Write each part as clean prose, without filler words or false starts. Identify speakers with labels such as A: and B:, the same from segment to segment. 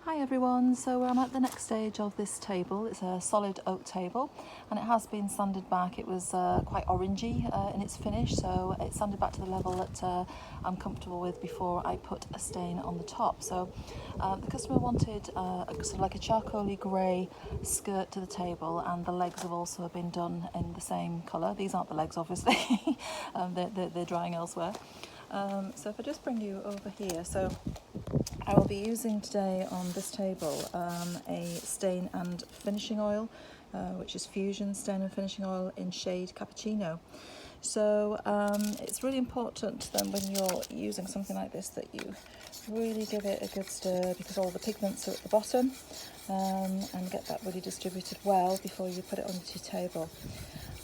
A: Hi everyone, so I'm at the next stage of this table. It's a solid oak table and it has been sanded back. It was quite orangey in its finish, so it's sanded back to the level that I'm comfortable with before I put a stain on the top. So the customer wanted sort of like a charcoaly grey skirt to the table, and the legs have also been done in the same colour. These aren't the legs obviously, they're drying elsewhere. So if I just bring you over here, so I will be using today on this table a stain and finishing oil, which is Fusion Stain and Finishing Oil in shade Cappuccino. So it's really important then when you're using something like this that you really give it a good stir, because all the pigments are at the bottom, and get that really distributed well before you put it onto your table.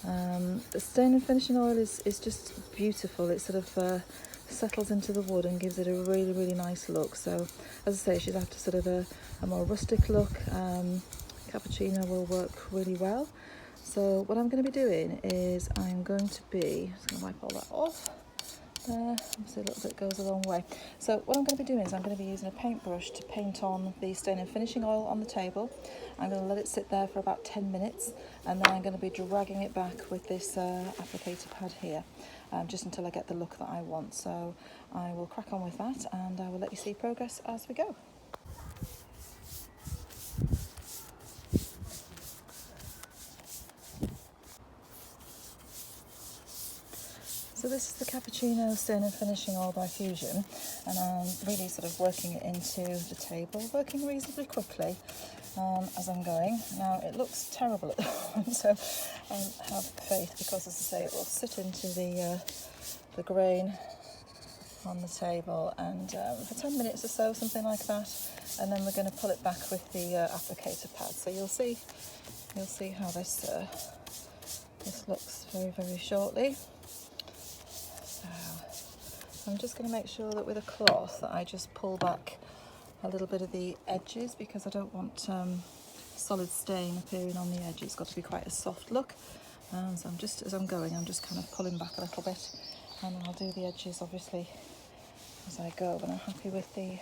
A: The stain and finishing oil is just beautiful. It sort of settles into the wood and gives it a really nice look. So as I say, she's after sort of a more rustic look. Cappuccino will work really well. So what I'm going to be doing is I'm going to just going to wipe all that off. There, obviously a little bit goes a long way. So what I'm going to be doing is I'm going to be using a paintbrush to paint on the stain and finishing oil on the table. I'm going to let it sit there for about 10 minutes, and then I'm going to be dragging it back with this applicator pad here, just until I get the look that I want. So I will crack on with that and I will let you see progress as we go. So this is the Cappuccino Stain and Finishing Oil by Fusion, and I'm really sort of working it into the table, working reasonably quickly as I'm going. Now it looks terrible at the moment, so have faith, because as I say, it will sit into the grain on the table, and for 10 minutes or so, something like that, and then we're going to pull it back with the applicator pad. So you'll see how this looks very shortly. So I'm just going to make sure that with a cloth that I just pull back a little bit of the edges, because I don't want solid stain appearing on the edge. It's got to be quite a soft look. So I'm just, as I'm going, I'm just kind of pulling back a little bit, and I'll do the edges obviously as I go, but I'm happy with the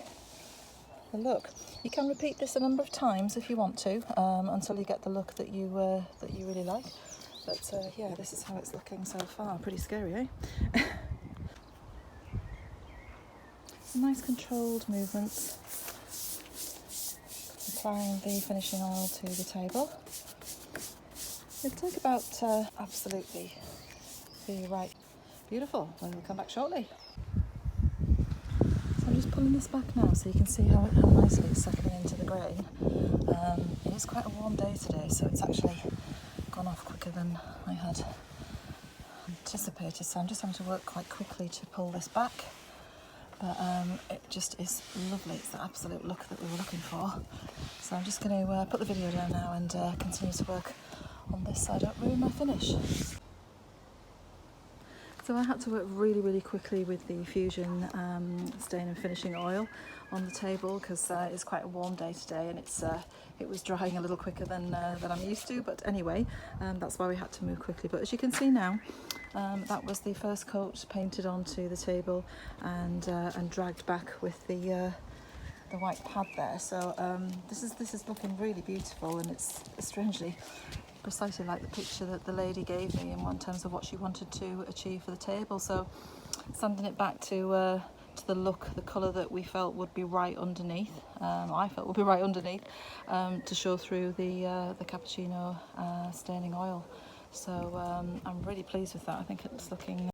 A: look. You can repeat this a number of times if you want to, until you get the look that you really like. But yeah, this is how it's looking so far. Pretty scary, eh? Nice controlled movements, applying the finishing oil to the table. It'll take about absolutely be right. Beautiful. We'll come back shortly. So I'm just pulling this back now so you can see how nicely it's settling into the grain. It is quite a warm day today, so it's actually gone off quicker than I had anticipated. So I'm just having to work quite quickly to pull this back. But it just is lovely. It's the absolute look that we were looking for. So I'm just going to put the video down now and continue to work on this so I don't ruin my finish. So I had to work really quickly with the Fusion Stain and Finishing Oil on the table, because it's quite a warm day today, and it was drying a little quicker than I'm used to. But anyway, that's why we had to move quickly. But as you can see now, that was the first coat painted onto the table and dragged back with the white pad there. So this is looking really beautiful, and it's strangely precisely like the picture that the lady gave me in terms of what she wanted to achieve for the table. So sanding it back to the look, the colour that we felt would be right underneath, I felt would be right underneath, to show through the cappuccino staining oil. So I'm really pleased with that. I think it's looking